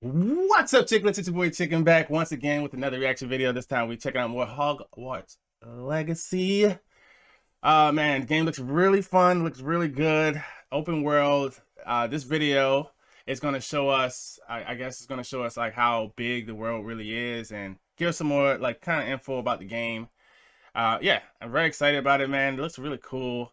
What's up, Chicklets? It's your boy Chicken back once again with another reaction video. This time we're checking out more Hogwarts Legacy. Man, the game looks really fun, looks really good. Open world. This video is gonna show us, I guess it's gonna show us like how big the world really is and give us some more like kind of info about the game. Yeah, I'm very excited about it, man. It looks really cool.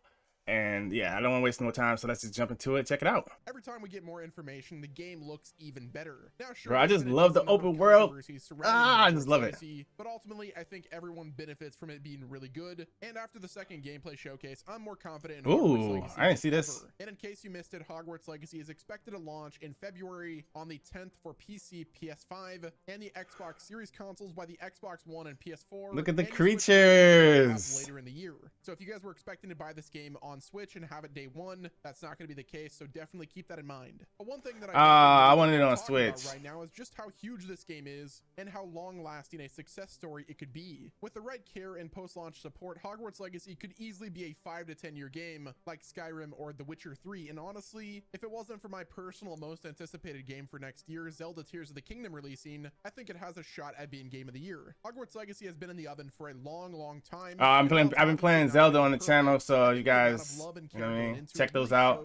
And yeah, I don't want to waste no time, so let's just jump into it. Check it out. Every time we get more information, the game looks even better. Now, sure, Bro, I just love the open world. I just love it. But ultimately, I think everyone benefits from it being really good. And after the second gameplay showcase, I'm more confident in Hogwarts Legacy. I didn't see this. And in case you missed it, Hogwarts Legacy is expected to launch in February on the 10th for PC, PS5, and the Xbox Series consoles by the Xbox One and PS4. Look at the creatures later in the year. So if you guys were expecting to buy this game on Switch and have it day one, that's not going to be the case, so definitely keep that in mind. But one thing that I wanted it on Switch right now is just how huge this game is and how long-lasting a success story it could be. With the right care and post-launch support, Hogwarts Legacy could easily be a 5 to 10 year game like Skyrim or The Witcher 3, and honestly, if it wasn't for my personal most anticipated game for next year, Zelda Tears of the Kingdom releasing, I think it has a shot at being game of the year. Hogwarts Legacy has been in the oven for a long time. I've been playing Zelda on the channel, so you guys, you know what I mean, check those out.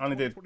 I only did 4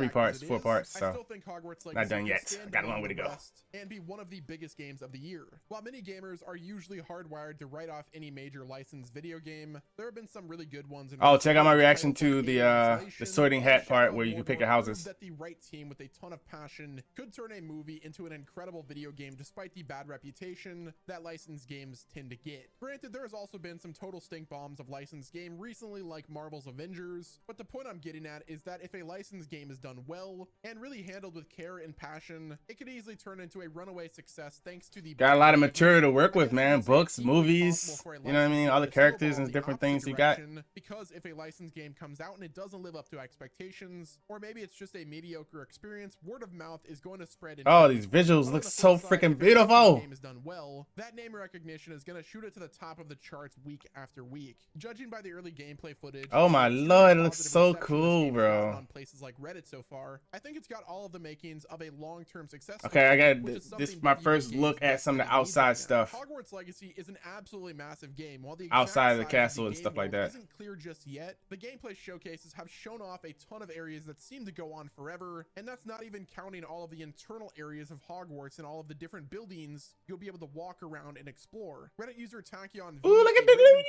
parts, so I still think Hogwarts Legacy not done yet. I got a long way to go. And be one of the biggest games of the year. While many gamers are usually hardwired to write off any major licensed video game, there have been some really good ones. Oh, check out my reaction to the Sorting Hat part where you can pick your houses. That the right team with a ton of passion could turn a movie into an incredible video game despite the bad reputation that licensed games tend to get. Granted, there has also been some total stink bombs of licensed game recently like Marvel's Avengers, but the point I'm getting at is that if a licensed game is done well and really handled with care and passion, it could easily turn into a runaway success thanks to the got a lot of material to work with, man. Books, movies, you know what I mean, all the characters and different things you got. Because if a licensed game comes out and it doesn't live up to expectations, or maybe it's just a mediocre experience, word of mouth is going to spread. Oh, these visuals look so freaking beautiful. Game is done well, that name recognition is going to shoot it to the top of the charts week after week. Judging by the early gamelay footage, oh my lord, it looks so cool, bro. On places like Reddit so far, I think it's got all of the makings of a long-term success. Okay, I got this my first look at some of the outside stuff. Hogwarts Legacy is an absolutely massive game. While the outside of the castle and stuff like that isn't clear just yet, the gameplay showcases have shown off a ton of areas that seem to go on forever, and that's not even counting all of the internal areas of Hogwarts and all of the different buildings you'll be able to walk around and explore. Reddit user Tachyon look at the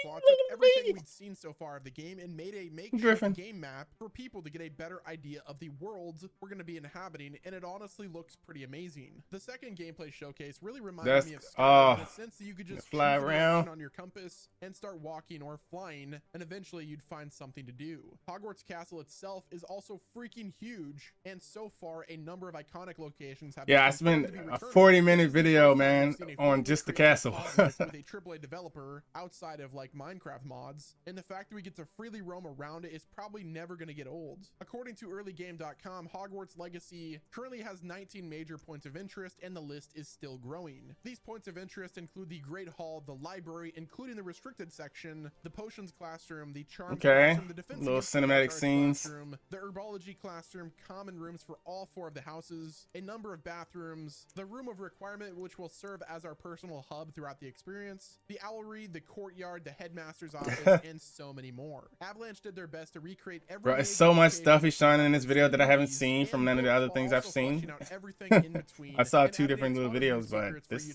everything we'd seen so far of the game and made a makeshift game map for people to get a better idea of the worlds we're going to be inhabiting, and it honestly looks pretty amazing. The second gameplay showcase really reminded me of Skyrim in a sense that you could just fly around on your compass and start walking or flying, and eventually you'd find something to do. Hogwarts Castle itself is also freaking huge, and so far a number of iconic locations have I spent a 40-minute video, man, on just the castle. With a AAA developer outside of like Minecraft mods, and the fact that we get to freely roam around it is probably never going to get old. According to earlygame.com, Hogwarts Legacy currently has 19 major points of interest, and the list is still growing. These points of interest include the Great Hall, the library, including the restricted section, the potions classroom, the charm classroom, the defense little cinematic scenes, classroom, the herbology classroom, common rooms for all 4 of the houses, a number of bathrooms, the room of requirement, which will serve as our personal hub throughout the experience, the owlry, the courtyard, the headmaster's office, and so many more. Avalanche did their best to recreate every. Bro, it's so much stuff he's showing in this video that I haven't seen from none of the other things I've seen. I saw 2 different little videos, but this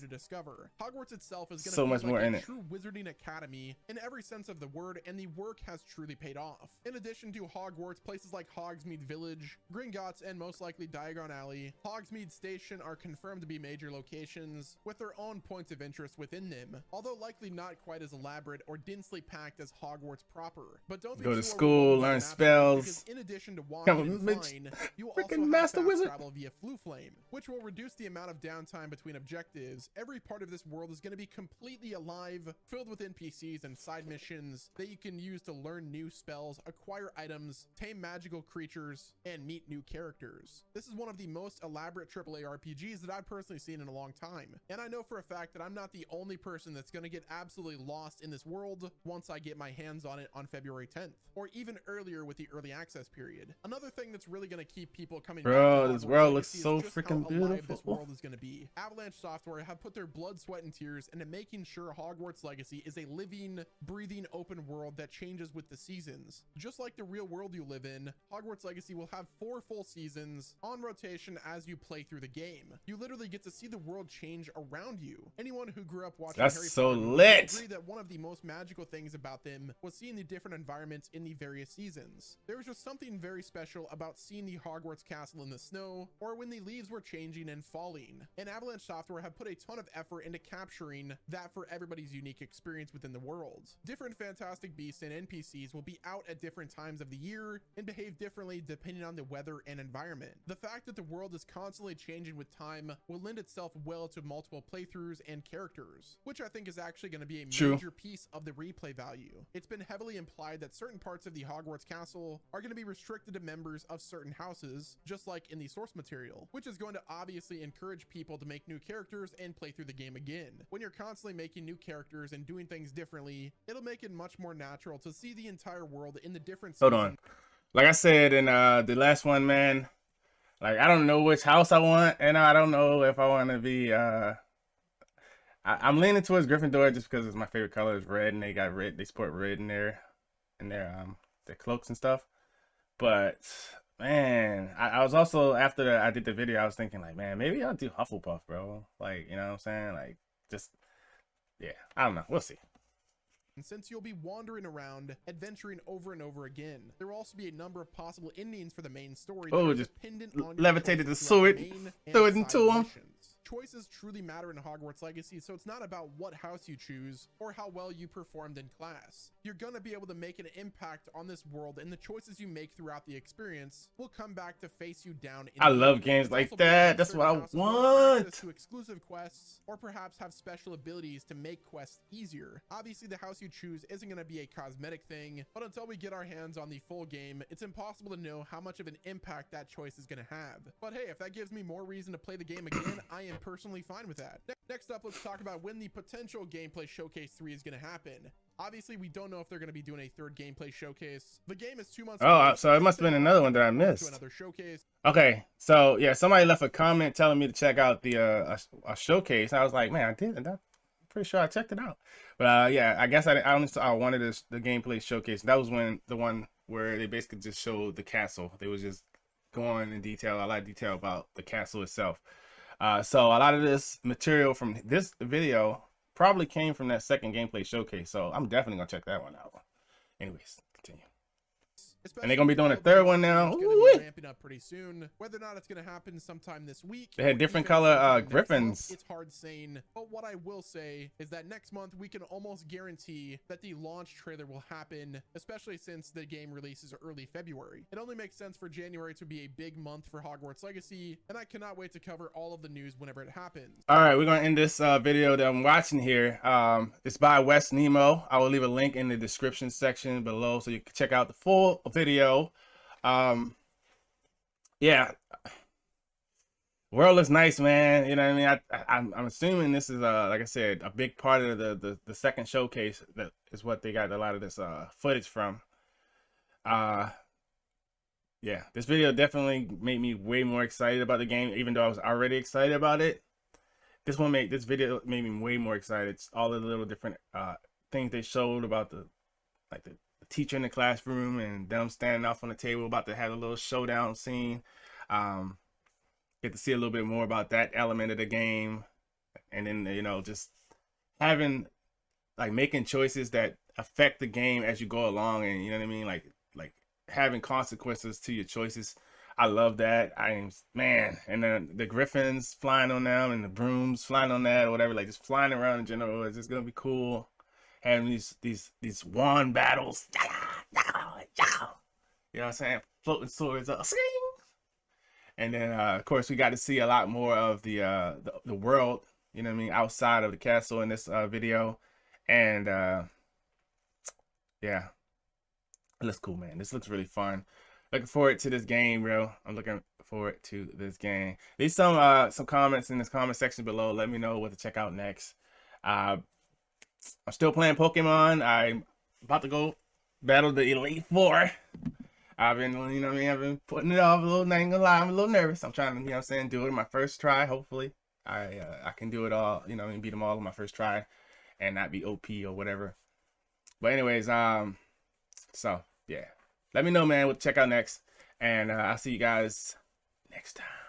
Hogwarts itself is so much more in it. True wizarding academy in every sense of the word, and the work has truly paid off. In addition to Hogwarts, places like Hogsmeade Village, Gringotts, and most likely Diagon Alley, Hogsmeade Station are confirmed to be major locations with their own points of interest within them, although likely not quite as elaborate or densely packed as Hogwarts proper. But don't go to school, learn spells. In addition to walking and flying, you also have master fast wizard travel via Fluflame, which will reduce the amount of downtime between objectives. Every part of this world is going to be completely alive, filled with NPCs and side missions that you can use to learn new spells, acquire items, tame magical creatures, and meet new characters. This is one of the most elaborate AAA RPGs that I've personally seen in a long time, and I know for a fact that I'm not the only person that's going to get absolutely lost in this world once I get my hands on it on February January 10th, or even earlier with the early access period. Another thing that's really going to keep people coming back Bro, to this Hogwarts world looks Legacy so is just how freaking alive this beautiful. world is going to be. Avalanche Software have put their blood, sweat, and tears into making sure Hogwarts Legacy is a living, breathing open world that changes with the seasons. Just like the real world you live in, Hogwarts Legacy will have 4 full seasons on rotation as you play through the game. You literally get to see the world change around you. Anyone who grew up watching That's Harry so Potter movies lit. will agree that one of the most magical things about them was seeing the different environments in the various seasons. There was just something very special about seeing the Hogwarts castle in the snow, or when the leaves were changing and falling. And Avalanche Software have put a ton of effort into capturing that for everybody's unique experience within the world. Different fantastic beasts and NPCs will be out at different times of the year and behave differently depending on the weather and environment. The fact that the world is constantly changing with time will lend itself well to multiple playthroughs and characters, which I think is actually going to be a True. major piece of the replay value. It's been heavily implied that certain parts of the Hogwarts castle are going to be restricted to members of certain houses, just like in the source material, which is going to obviously encourage people to make new characters and play through the game again. When you're constantly making new characters and doing things differently, it'll make it much more natural to see the entire world in the different Hold seasons. on. Like I said in the last one, man, like I don't know which house I want, and I don't know if I want to be I'm leaning towards Gryffindor just because it's my favorite color is red, and they got red, they sport red in their cloaks and stuff. But man, I was also, after I did the video, I was thinking like, man, maybe I'll do Hufflepuff, bro. Like, you know what I'm saying? Like, just, yeah, I don't know. We'll see. Since you'll be wandering around, adventuring over and over again. There will also be a number of possible endings for the main story that Oh, are just dependent on your levitated the choices throughout sword, main and threw it into side him. missions. Choices truly matter in Hogwarts Legacy, so it's not about what house you choose or how well you performed in class. You're gonna be able to make an impact on this world, and the choices you make throughout the experience will come back to face you down in I the love end. games It's like also believed that. That's certain what I houses will have want. access to exclusive quests, or perhaps have special abilities to make quests easier. Obviously, the house you choose isn't gonna be a cosmetic thing, but until we get our hands on the full game, it's impossible to know how much of an impact that choice is going to have. But hey, if that gives me more reason to play the game again, I am personally fine with that. Next up, let's talk about when the potential gameplay showcase 3 is going to happen. Obviously, we don't know if they're going to be doing a third gameplay showcase. The game is 2 months Oh, away, so it must have been another one that I to missed. another showcase. Okay, so yeah, somebody left a comment telling me to check out the a showcase. I was like, man, I did. I'm pretty sure I checked it out. But yeah, I guess I only saw one of the gameplay showcase. That was when the one where they basically just showed the castle. They was just going in detail, a lot of detail about the castle itself. So a lot of this material from this video probably came from that second gameplay showcase. So I'm definitely gonna check that one out. Anyways, continue. And they're gonna be doing a third one now. It's gonna be ramping up pretty soon. Whether or not it's gonna happen sometime this week, They had or different even color sometime next griffins. month, it's hard saying. But what I will say is that next month we can almost guarantee that the launch trailer will happen, especially since the game releases early February. It only makes sense for January to be a big month for Hogwarts Legacy, and I cannot wait to cover all of the news whenever it happens. All right, we're gonna end this video that I'm watching here. It's by West Nemo. I will leave a link in the description section below so you can check out the full video. Yeah, world looks nice, man. You know what I mean? I'm assuming this is like I said, a big part of the second showcase. That is what they got a lot of this footage from. Yeah, this video definitely made me way more excited about the game, even though I was already excited about it. This video made me way more excited. It's all the little different things they showed about the teacher in the classroom and them standing off on the table about to have a little showdown scene. Get to see a little bit more about that element of the game, and then, you know, just having making choices that affect the game as you go along, and you know what I mean, like having consequences to your choices. I love that. Man, and then the griffins flying on them and the brooms flying on that or whatever, like just flying around in general is just gonna be cool. Having these wand battles, you know what I'm saying, floating swords up, and then of course we got to see a lot more of the world, you know what I mean, outside of the castle in this video. And yeah, it looks cool, man. This looks really fun. Looking forward to this game, bro. I'm looking forward to this game. Leave some comments in this comment section below. Let me know what to check out next. I'm still playing Pokemon. I'm about to go battle the Elite Four. I've been, you know what I mean, I've been putting it off a little, not gonna lie, I'm a little nervous. I'm trying to, you know what I'm saying, do it my first try, hopefully. I can do it all, you know, and beat them all on my first try and not be OP or whatever. But anyways, so yeah. Let me know, man, what to check out next. And I'll see you guys next time.